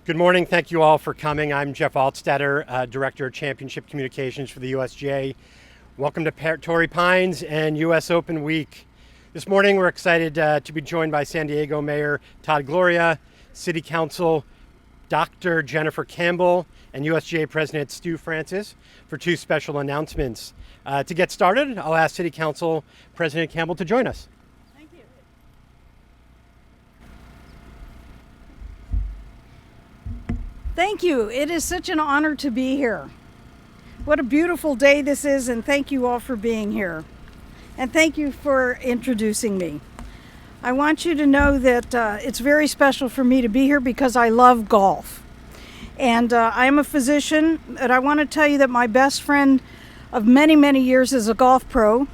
Good morning. Thank you all for coming. I'm Jeff Altstetter, Director of Championship Communications for the USGA. Welcome to Torrey Pines and US Open Week. This morning we're excited to be joined by San Diego Mayor Todd Gloria, City Council Dr. Jennifer Campbell, and USGA President Stu Francis for two special announcements. To get started, I'll ask City Council President Campbell to join us. Thank you. It is such an honor to be here. What a beautiful day this is, and thank you all for being here. And thank you for introducing me. I want you to know that it's very special for me to be here because I love golf. And I'm a physician, and I want to tell you that my best friend of many, many years is a golf pro.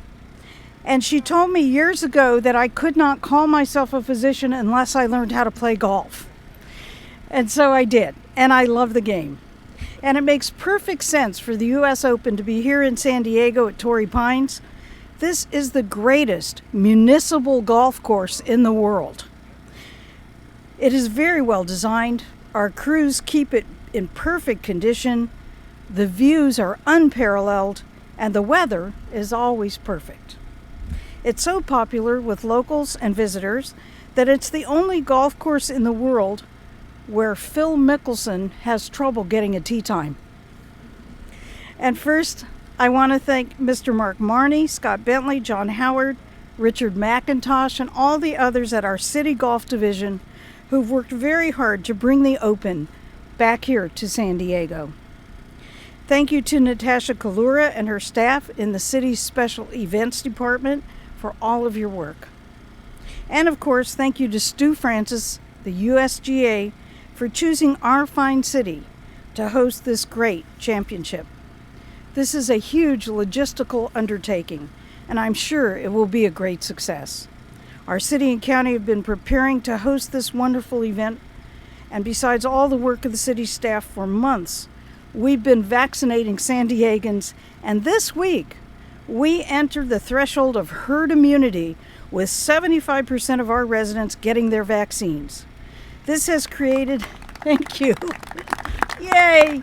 And she told me years ago that I could not call myself a physician unless I learned how to play golf. And so I did, and I love the game. And it makes perfect sense for the US Open to be here in San Diego at Torrey Pines. This is the greatest municipal golf course in the world. It is very well designed. Our crews keep it in perfect condition. The views are unparalleled, and the weather is always perfect. It's so popular with locals and visitors that it's the only golf course in the world where Phil Mickelson has trouble getting a tee time. And first, I want to thank Mr. Mark Marney, Scott Bentley, John Howard, Richard McIntosh, and all the others at our City Golf Division who've worked very hard to bring the Open back here to San Diego. Thank you to Natasha Kalura and her staff in the city's Special Events Department for all of your work. And of course, thank you to Stu Francis, the USGA, for choosing our fine city to host this great championship. This is a huge logistical undertaking, and I'm sure it will be a great success. Our city and county have been preparing to host this wonderful event, and besides all the work of the city staff for months, we've been vaccinating San Diegans, and this week we entered the threshold of herd immunity with 75% of our residents getting their vaccines. This has created, thank you, yay!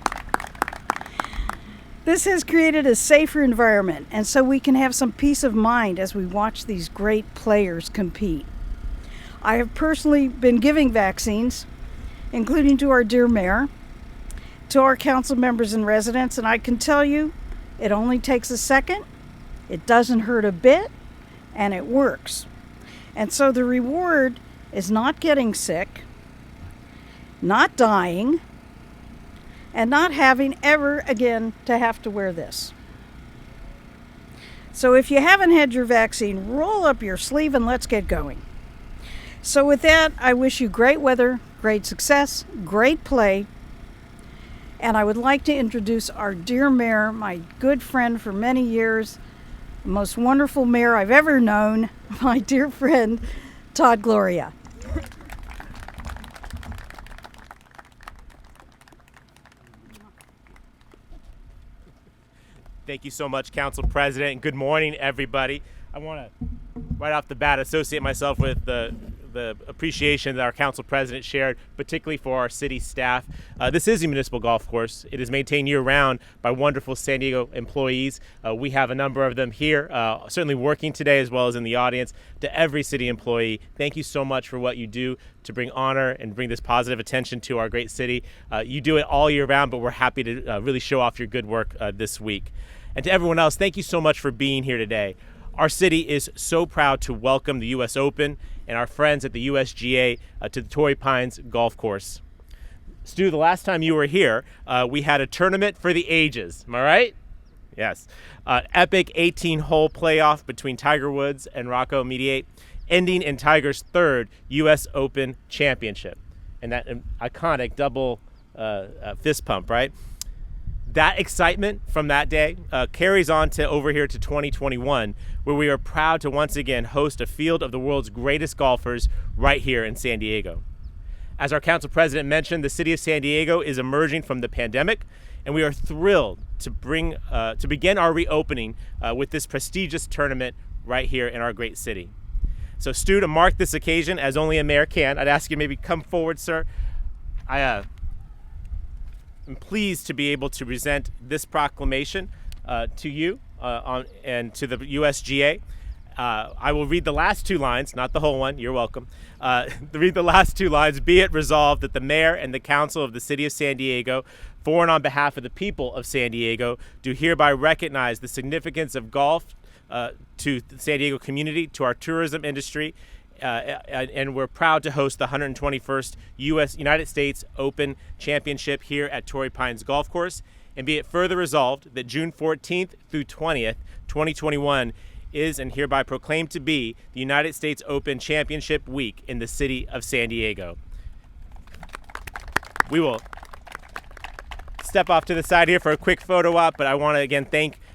This has created a safer environment, and so we can have some peace of mind as we watch these great players compete. I have personally been giving vaccines, including to our dear mayor, to our council members and residents, and I can tell you, it only takes a second, it doesn't hurt a bit, and it works. And so the reward is not getting sick, not dying, and not having ever again to have to wear this. So if you haven't had your vaccine, roll up your sleeve and let's get going. So with that, I wish you great weather, great success, great play, and I would like to introduce our dear mayor, my good friend for many years, the most wonderful mayor I've ever known, my dear friend, Todd Gloria. Thank you so much, Council President, and good morning, everybody. I want to, right off the bat, associate myself with the appreciation that our Council President shared, particularly for our city staff. This is a municipal golf course. It is maintained year-round by wonderful San Diego employees. We have a number of them here, certainly working today as well as in the audience. To every city employee, thank you so much for what you do to bring honor and bring this positive attention to our great city. You do it all year round, but we're happy to really show off your good work this week. And to everyone else, thank you so much for being here today. Our city is so proud to welcome the US Open and our friends at the USGA to the Torrey Pines Golf Course. Stu, the last time you were here, we had a tournament for the ages. Am I right? Yes. Epic 18-hole playoff between Tiger Woods and Rocco Mediate, ending in Tiger's third US Open championship. And that iconic double fist pump, right? That excitement from that day carries on to over here to 2021, where we are proud to once again host a field of the world's greatest golfers right here in San Diego. As our council president mentioned, the city of San Diego is emerging from the pandemic, and we are thrilled to begin our reopening with this prestigious tournament right here in our great city. So Stu, to mark this occasion as only a mayor can, I'd ask you maybe come forward, sir. am pleased to be able to present this proclamation to you and to the USGA. I will read the last two lines, not the whole one. You're welcome. Read the last two lines. Be it resolved that the mayor and the council of the city of San Diego, for and on behalf of the people of San Diego, do hereby recognize the significance of golf to the San Diego community, to our tourism industry, and we're proud to host the 121st United States Open Championship here at Torrey Pines Golf Course. And be it further resolved that June 14th through 20th, 2021 is and hereby proclaimed to be the United States Open Championship Week in the city of San Diego. We will step off to the side here for a quick photo op, but I want to again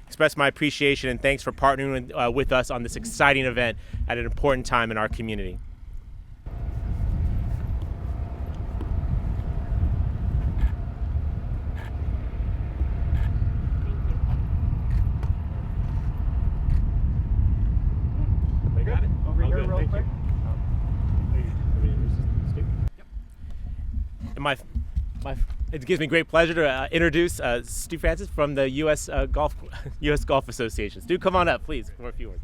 express my appreciation and thanks for partnering with us on this exciting event at an important time in our community. It gives me great pleasure to introduce Stu Francis from the U.S. Golf Association. Stu, come on up, please, for a few words.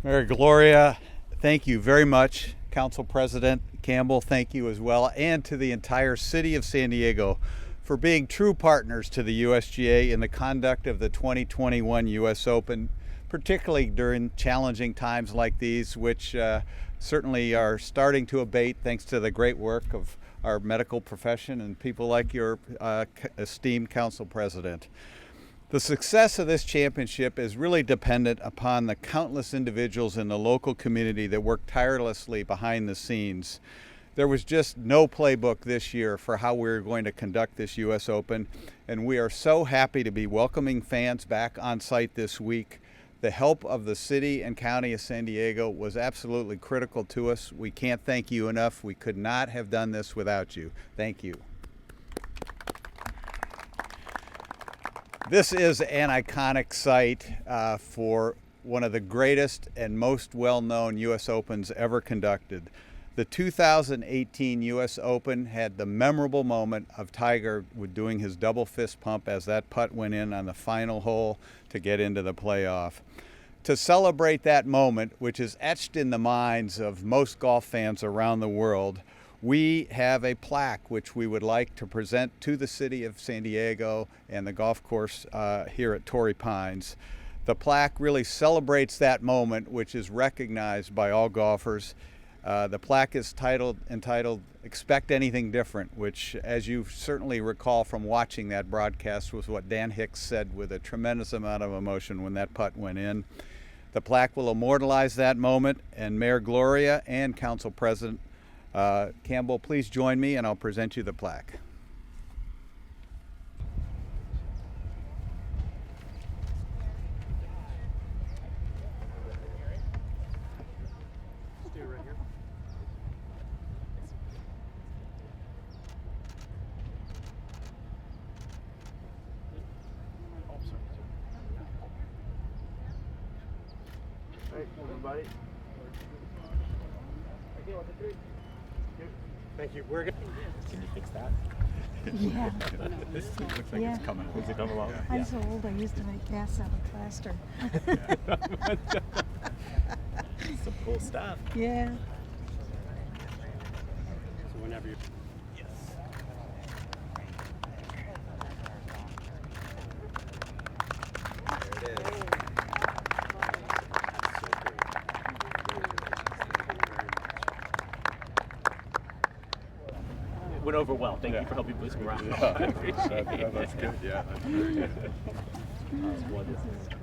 Mayor Gloria, thank you very much. Council President Campbell, thank you as well, and to the entire city of San Diego for being true partners to the USGA in the conduct of the 2021 U.S. Open, particularly during challenging times like these, which certainly are starting to abate thanks to the great work of our medical profession and people like your esteemed Council President. The success of this championship is really dependent upon the countless individuals in the local community that work tirelessly behind the scenes. There was just no playbook this year for how we were going to conduct this U.S. Open, and we are so happy to be welcoming fans back on site this week. The help of the city and county of San Diego was absolutely critical to us. We can't thank you enough. We could not have done this without you. Thank you. This is an iconic site for one of the greatest and most well-known U.S. Opens ever conducted. The 2018 U.S. Open had the memorable moment of Tiger doing his double fist pump as that putt went in on the final hole to get into the playoff. To celebrate that moment, which is etched in the minds of most golf fans around the world, we have a plaque which we would like to present to the city of San Diego and the golf course here at Torrey Pines. The plaque really celebrates that moment, which is recognized by all golfers. The plaque is entitled Expect Anything Different, which, as you certainly recall from watching that broadcast, was what Dan Hicks said with a tremendous amount of emotion when that putt went in. The plaque will immortalize that moment, and Mayor Gloria and Council President Campbell, please join me and I'll present you the plaque. Everybody. Thank you. We're good. Can you fix that? Yeah. This looks like Yeah. it's coming along. Does it come along? I'm so old, I used to make gas out of plaster. Some cool stuff. Yeah. So whenever you. Went over well. Thank you for helping boost morale. I appreciate it. That's good. Yeah, that's very good. Wonderful.